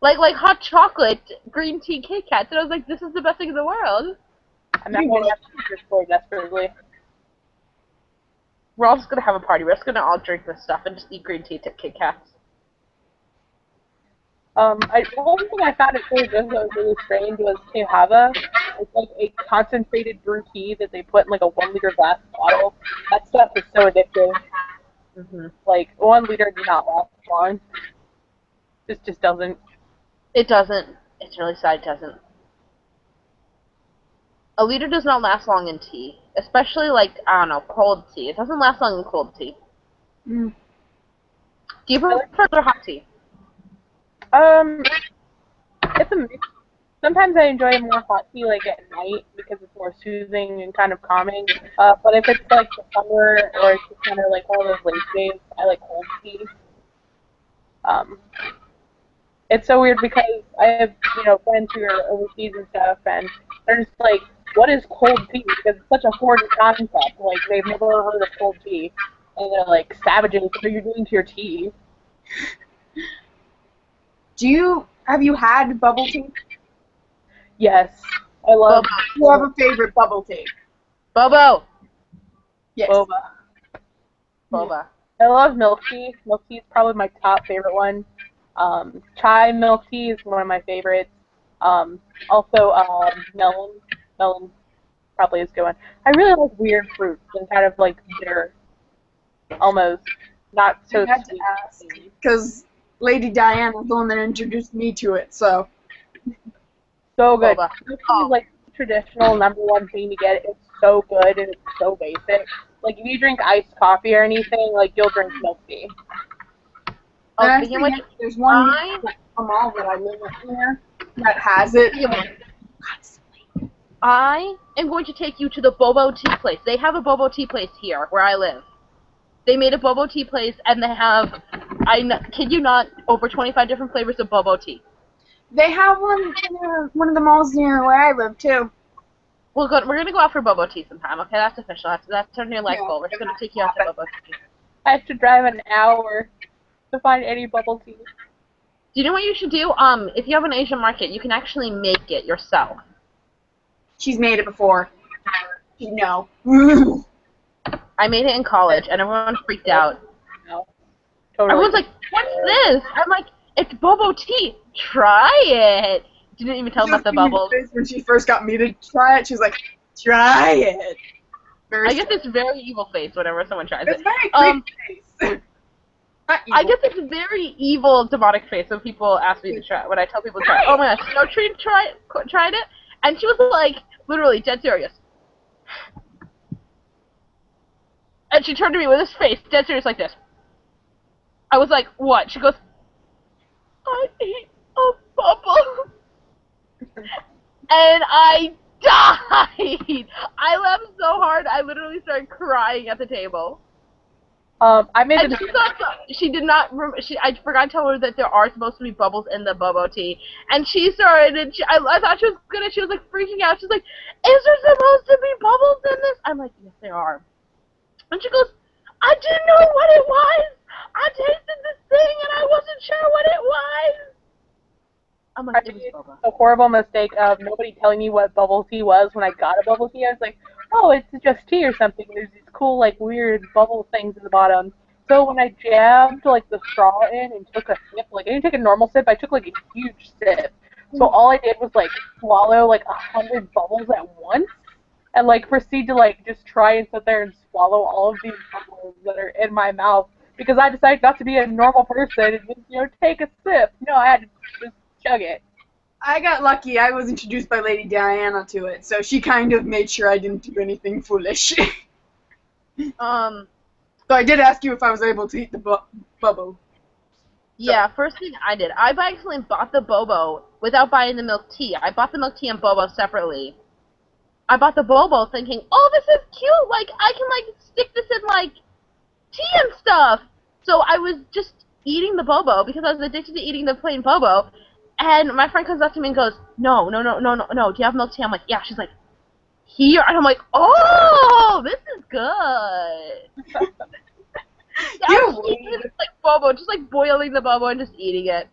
Like hot chocolate green tea Kit Kats, and I was like, this is the best thing in the world. I'm not going to have to search for it desperately. We're all just gonna have a party. We're just gonna all drink this stuff and just eat green tea Kit Kats. One thing I found at Trader Joe's that was really strange was Tehava. It's like a concentrated brew tea that they put in like a 1 liter glass bottle. That stuff is so addictive. Like 1 liter does not last long. This just doesn't. It doesn't. It's really sad it doesn't. A liter does not last long in tea. Especially like, I don't know, cold tea. It doesn't last long in cold tea. Do you prefer hot tea? It's a mix. Sometimes I enjoy more hot tea like at night because it's more soothing and kind of calming. But if it's like the summer or it's just kind of like one of those late days, I like cold tea. It's so weird because I have, friends who are overseas and stuff, and they're just like, what is cold tea? Because it's such a foreign concept. Like, they've never heard of cold tea. And they're like, savages, what are you doing to your tea? Have you had bubble tea? Yes. I love Boba. Do you have a favorite bubble tea? Bobo. Yes. boba. Boba. I love milk tea. Milk tea is probably my top favorite one. Chai milk tea is one of my favorites. Also, melon. Melon probably is a good one. I really like weird fruits and kind of like bitter, almost not I so had to sweet. ask because Lady Diana was the one that introduced me to it. So So good. Boba. Milk tea is like the traditional number one thing to get. It's so good and it's so basic. Like if you drink iced coffee or anything, like you'll drink milk tea. and Oh, speaking of which, there's one I mall that I live near that has it. I am going to take you to the Bobo Tea place. They have a Bobo Tea place here where I live. They made a Bobo Tea place, and they have, kid you not, over 25 different flavors of Bobo Tea. They have one near one of the malls near where I live too. We're gonna go out for Bobo Tea sometime. Okay, that's official. That's our new life goal. We're just gonna take you out to Bobo Tea. I have to drive an hour to find any bubble tea. Do you know what you should do? If you have an Asian market, you can actually make it yourself. She's made it before. No. I made it in college, and everyone freaked out. No. Totally. Everyone's like, "What's this?" I'm like, "It's Bobo Tea. Try it." Didn't even tell them about the bubbles. When she first got me to try it, she was like, "Try it." I guess it's very evil face whenever someone tries It's it. very creepy face. I guess it's very evil, demonic face when people ask me to try. When I tell people to try it. Oh my gosh, Snow Tree tried it, and she was like, literally dead serious. And she turned to me with this face, dead serious like this. I was like, what? She goes, I ate a bubble. And I died. I laughed so hard, I literally started crying at the table. I made And she did not. I forgot to tell her that there are supposed to be bubbles in the Bobo tea, and she started. And I thought she was gonna. She was like freaking out. She's like, "Is there supposed to be bubbles in this?" I'm like, "Yes, there are." And she goes, "I didn't know what it was. I tasted this thing, and I wasn't sure what it was." I'm like, I "It was made boba." a horrible mistake of nobody telling me what bubble tea was when I got a bubble tea. I was like, oh, it's just tea or something. There's these cool, like, weird bubble things in the bottom. So when I jabbed, like, the straw in and took a sip, like, I didn't take a normal sip, I took, like, a huge sip. So all I did was, like, swallow, like, 100 bubbles at once and, like, proceed to, like, just try and sit there and swallow all of these bubbles that are in my mouth because I decided not to be a normal person and just, take a sip. No, I had to just chug it. I got lucky. I was introduced by Lady Diana to it, so she kind of made sure I didn't do anything foolish. So I did ask you if I was able to eat the bubble. Yeah, first thing I did, I actually bought the Bobo without buying the milk tea. I bought the milk tea and Bobo separately. I bought the Bobo thinking, oh, this is cute. Like, I can, like, stick this in, like, tea and stuff. So I was just eating the Bobo because I was addicted to eating the plain Bobo. And my friend comes up to me and goes, no. Do you have milk tea? I'm like, yeah. She's like, here. And I'm like, oh, this is good. Yeah, I was eating it like Bobo, just like boiling the Bobo and just eating it.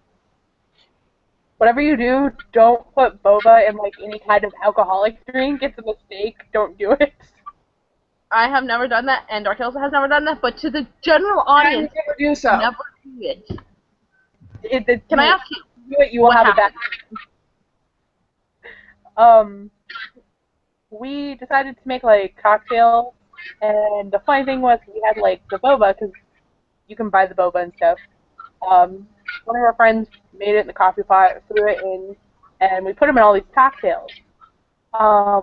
Whatever you do, don't put boba in, like, any kind of alcoholic drink. It's a mistake. Don't do it. I have never done that, and Dark Hills has never done that, but to the general audience, never do so. Never do it. Can I ask you? Do it, you will have a bad time. We decided to make, like, cocktails, and the funny thing was we had, like, the boba, because you can buy the boba and stuff. One of our friends made it in the coffee pot, threw it in, and we put them in all these cocktails.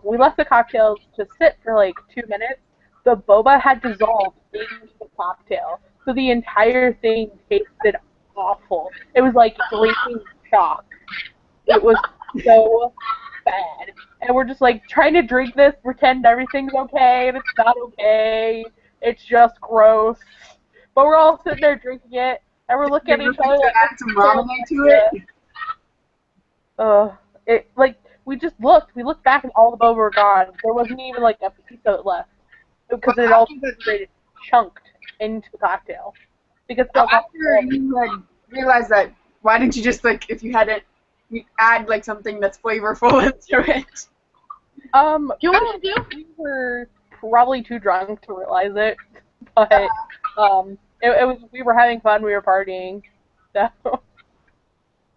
We left the cocktails to sit for, like, 2 minutes. The boba had dissolved into the cocktail, so the entire thing tasted awful. It was like drinking chalk. It was so bad. And we're just like trying to drink this, pretend everything's okay, and it's not okay. It's just gross. But we're all sitting there drinking it, and we're looking at each other like, add some ramen to it. We just looked. We looked back and all the boba were gone. There wasn't even like a piece of it left because it all concentrated, chunked into the cocktail. Because after you had realized that, why didn't you just like if you had it, you add like something that's flavorful into it? Do you know what to do? We were probably too drunk to realize it, but it was. We were having fun. We were partying. So.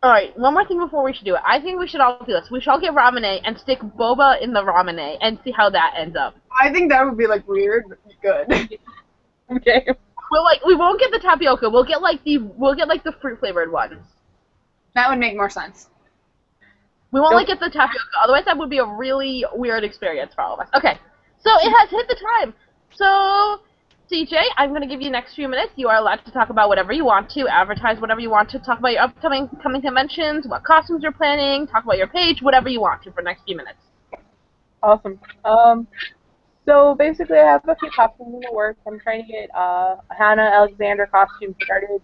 Alright, one more thing before we should do it. I think we should all do this. We should all get ramen and stick boba in the ramen and see how that ends up. I think that would be like weird, but good. Okay. We won't get the tapioca. We'll get like the fruit flavored ones. That would make more sense. We won't like get the tapioca. Otherwise, that would be a really weird experience for all of us. Okay, so it has hit the time. So, CJ, I'm going to give you the next few minutes. You are allowed to talk about whatever you want to, advertise whatever you want to, talk about your upcoming conventions, what costumes you're planning, talk about your page, whatever you want to for the next few minutes. Awesome. So basically, I have a few costumes in the works. I'm trying to get Hannah Alexander costume started,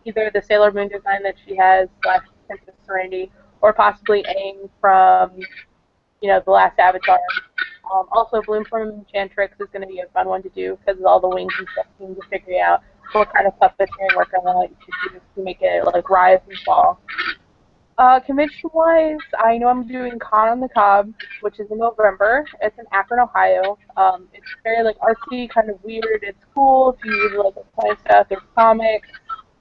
either the Sailor Moon design that she has / Princess Serenity, or possibly Aang from, The Last Avatar. Also, Bloom from Enchantrix is going to be a fun one to do because of all the wings and stuff. I'm just figuring out what kind of puppeteering work I want to do to make it like rise and fall. Convention-wise, I know I'm doing Con on the Cob, which is in November. It's in Akron, Ohio. It's very like artsy, kind of weird. It's cool if you really like this kind of stuff. There's comics,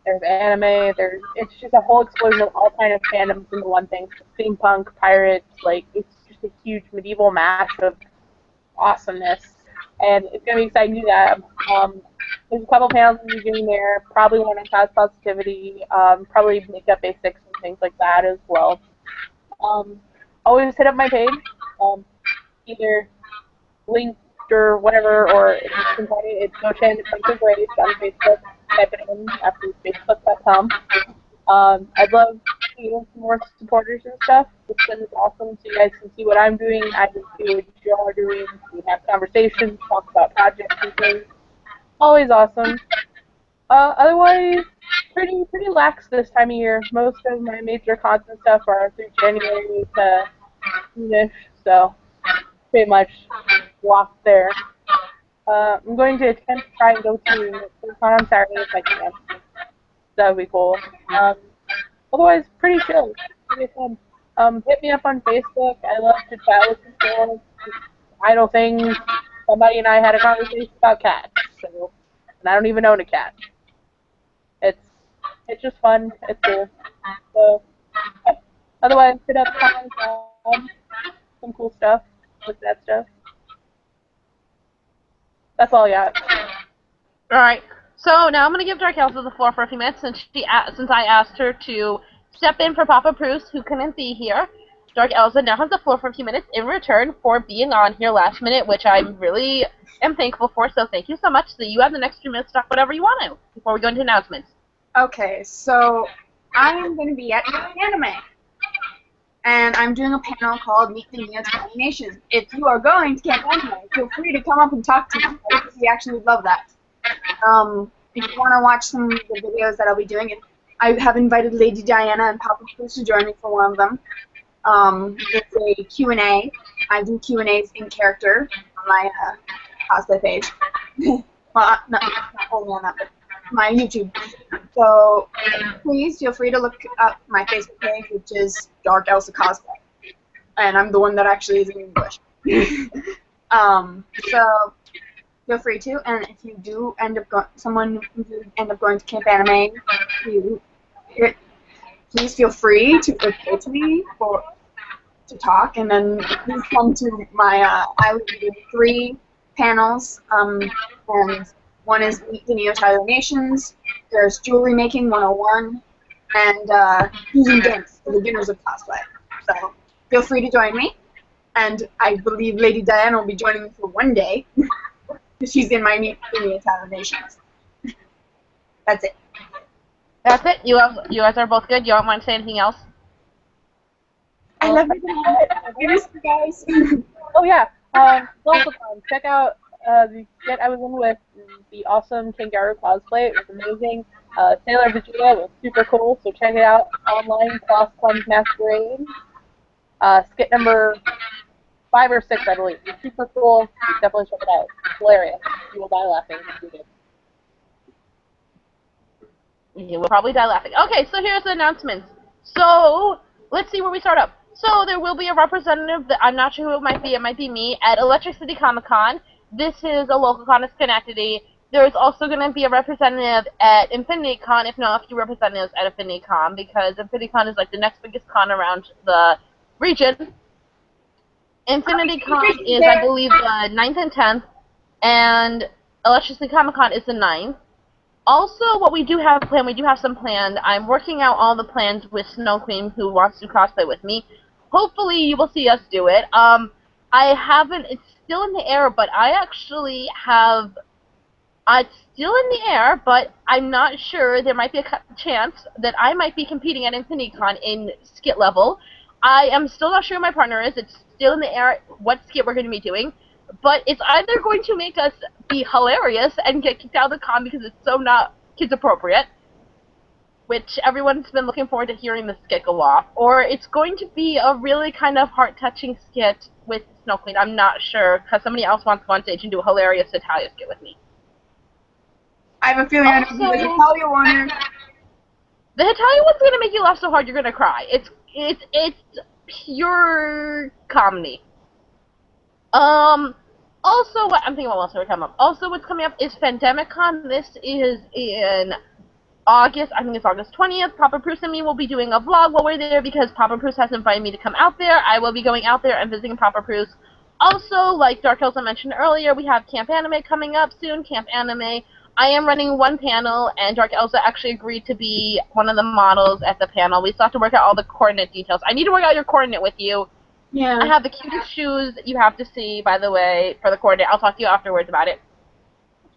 there's anime, it's just a whole explosion of all kind of fandoms into one thing. Steampunk, pirates, it's just a huge medieval mash of awesomeness. And it's going to be exciting to do that. There's a couple panels we'll be doing there, probably one on cause positivity, probably makeup basics and things like that as well. Always hit up my page, either linked or whatever, or if you can find it, it's Bocchan something great on Facebook. Type it in after facebook.com. I'd love to get some more supporters and stuff. It's been awesome so you guys can see what I'm doing. I can see what you all are doing. We have conversations, talk about projects and things. Always awesome. Otherwise, pretty lax this time of year. Most of my major cons and stuff are through January to June-ish, so pretty much locked there. I'm going to attempt to try and go to con on Saturday if I can. That would be cool. Otherwise, pretty chill. Pretty fun. Hit me up on Facebook. I love to chat with people. Idle things. Somebody and I had a conversation about cats. So, and I don't even own a cat. It's just fun. It's cool. So, otherwise, hit up comments, some cool stuff with that stuff. That's all I got. Alright, so now I'm going to give Dark Elsa the floor for a few minutes since I asked her to step in for Papa Bruce, who couldn't be here. Dark Elsa now has the floor for a few minutes in return for being on here last minute, which I really am thankful for, so thank you so much. So you have the next few minutes to talk whatever you want to before we go into announcements. Okay, so I am going to be at Anime, and I'm doing a panel called Meet the Neo Nations. If you are going to Camp Anime, feel free to come up and talk to me. We actually would love that. If you want to watch some of the videos that I'll be doing, I have invited Lady Diana and Papa Bruce to join me for one of them. It's a Q&A. I do Q&As in character on my cosplay page. Well, not only on that, but my YouTube. So please feel free to look up my Facebook page, which is Dark Elsa Cosplay. And I'm the one that actually is in English. So feel free to, and if you do end up going to Camp Anime, please feel free to approach me to talk, and then please come to my, I will be doing 3 panels, and one is Meet the Neo Nations, there's Jewelry Making 101, and Using Dance for beginners of cosplay. So feel free to join me, and I believe Lady Diana will be joining me for one day, because she's in my Meet the Neo Nations. That's it. That's it? You guys are both good? You don't want to say anything else? I love you guys. Oh yeah, also fun. Check out the skit I was in with the awesome Kangaroo cosplay. It was amazing. Sailor Vegeta was super cool, so check it out online. Cross Cleanse Masquerade. Skit number 5 or 6, I believe. It's super cool. Definitely check it out. It's hilarious. You will die laughing. You will probably die laughing. Okay, so here's the announcements. So, let's see where we start up. So, there will be a representative, that I'm not sure who it might be me, at Electric City Comic Con. This is a local con in Schenectady. There's also going to be a representative at Infinity Con, if not a few representatives at Infinity Con, because Infinity Con is like the next biggest con around the region. Infinity Con is, I believe, the 9th and 10th, and Electricity Comic Con is the 9th. Also, what we do have planned, we do have some planned. I'm working out all the plans with Snow Queen, who wants to cosplay with me. Hopefully, you will see us do it. I haven't, it's still in the air, but I actually have, it's still in the air, but I'm not sure. There might be a chance that I might be competing at InfinityCon in skit level. I am still not sure who my partner is. It's still in the air what skit we're going to be doing. But it's either going to make us be hilarious and get kicked out of the con because it's so not kids appropriate, which everyone's been looking forward to hearing the skit go off, or it's going to be a really kind of heart-touching skit with Snow Queen. I'm not sure, because somebody else wants to go on stage and do a hilarious Italia skit with me. I have a feeling I know who the Italia one is. The Italia one's going to make you laugh so hard you're going to cry. It's pure comedy. Also, what I'm thinking about what's coming up. Also, what's coming up is Pandemicon. This is in August. I think it's August 20th. Papa Bruce and me will be doing a vlog while we're there because Papa Bruce has invited me to come out there. I will be going out there and visiting Papa Bruce. Also, like Dark Elsa mentioned earlier, we have Camp Anime coming up soon. Camp Anime. I am running one panel, and Dark Elsa actually agreed to be one of the models at the panel. We still have to work out all the coordinate details. I need to work out your coordinate with you. Yeah. I have the cutest shoes you have to see, by the way, for the coordinate. I'll talk to you afterwards about it.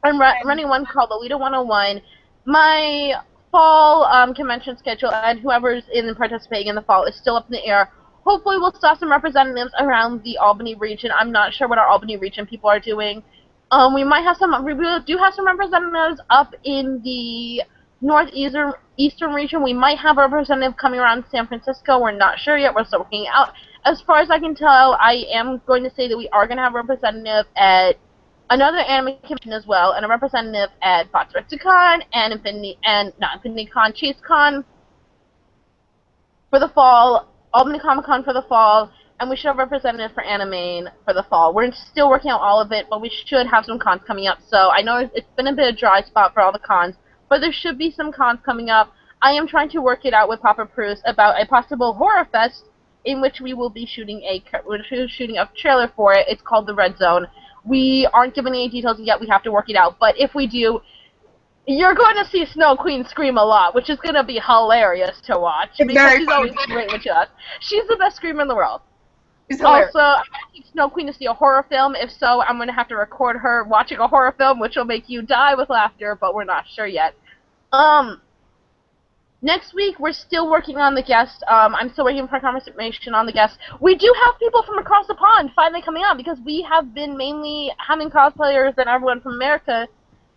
I'm running one called Lolita 101. My fall convention schedule and whoever's participating in the fall is still up in the air. Hopefully we'll still have some representatives around the Albany region. I'm not sure what our Albany region people are doing. We might have some, we do have some representatives up in the northeastern region. We might have a representative coming around San Francisco. We're not sure yet. We're still working out. As far as I can tell, I am going to say that we are going to have a representative at another anime convention as well, and a representative at BoxRexicon and InfinityCon, ChaseCon for the fall, Albany Comic Con for the fall, and we should have a representative for Anime for the fall. We're still working out all of it, but we should have some cons coming up. So I know it's been a bit of a dry spot for all the cons, but there should be some cons coming up. I am trying to work it out with Papa Bruce about a possible horror fest in which we will be shooting a trailer for it. It's called The Red Zone. We aren't given any details yet. We have to work it out. But if we do, you're going to see Snow Queen scream a lot, which is going to be hilarious to watch. Because she's always great with us. She's the best screamer in the world. Also, I'm going to take Snow Queen to see a horror film. If so, I'm going to have to record her watching a horror film, which will make you die with laughter, but we're not sure yet. Next week, we're still working on the guest. I'm still waiting for confirmation on the guest. We do have people from across the pond finally coming on because we have been mainly having cosplayers and everyone from America.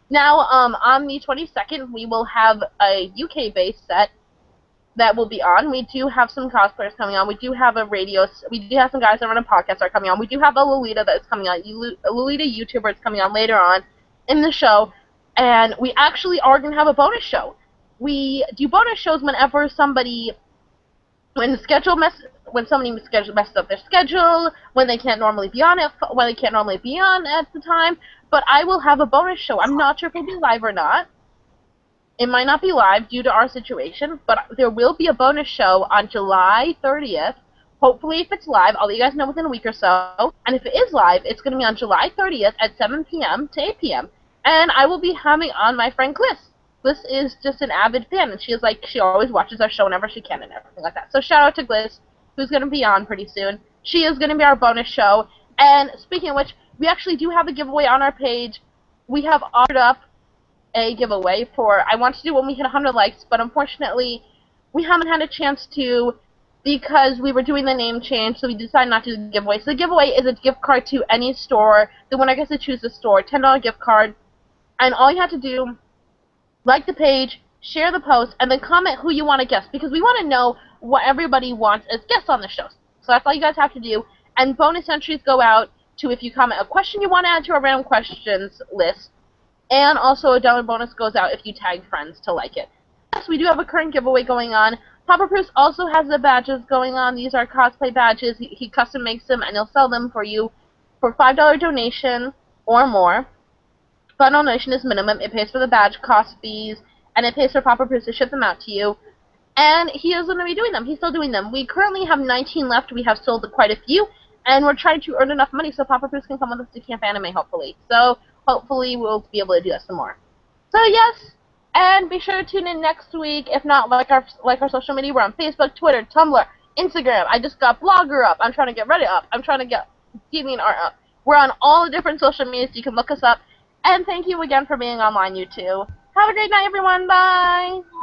Now, on the 22nd, we will have a UK-based set that will be on. We do have some cosplayers coming on. We do have we do have some guys that run a podcast are coming on. We do have a Lolita that's coming on. A Lolita YouTuber is coming on later on in the show. And we actually are going to have a bonus show. We do bonus shows whenever somebody, when somebody messes up their schedule, when they can't normally be on at the time. But I will have a bonus show. I'm not sure if it'll be live or not. It might not be live due to our situation, but there will be a bonus show on July 30th. Hopefully, if it's live, I'll let you guys know within a week or so. And if it is live, it's going to be on July 30th at 7 p.m. to 8 p.m. And I will be having on my friend Gliss. Gliss is just an avid fan, and she always watches our show whenever she can and everything like that. So shout out to Gliss, who's going to be on pretty soon. She is going to be our bonus show. And speaking of which, we actually do have a giveaway on our page. We have offered up a giveaway I want to do when we hit 100 likes, but unfortunately, we haven't had a chance to because we were doing the name change, so we decided not to do the giveaway. So the giveaway is a gift card to any store. The winner gets to choose the store, $10 gift card, and all you have to do, like the page, share the post, and then comment who you want to guest, because we want to know what everybody wants as guests on the show. So that's all you guys have to do. And bonus entries go out to if you comment a question you want to add to our random questions list. And also a dollar bonus goes out if you tag friends to like it. Yes, we do have a current giveaway going on. Papa Bruce also has the badges going on. These are cosplay badges. He custom makes them and he'll sell them for you for $5 donation or more. But donation is minimum. It pays for the badge cost fees and it pays for Papa Bruce to ship them out to you. And he is going to be doing them. He's still doing them. We currently have 19 left. We have sold quite a few. And we're trying to earn enough money so Papa Bruce can come with us to Camp Anime, hopefully. So, hopefully we'll be able to do that some more. So, yes. And be sure to tune in next week. If not, like our social media. We're on Facebook, Twitter, Tumblr, Instagram. I just got Blogger up. I'm trying to get Reddit up. I'm trying to get DeviantArt up. We're on all the different social media, so you can look us up. And thank you again for being online, you two. Have a great night, everyone. Bye!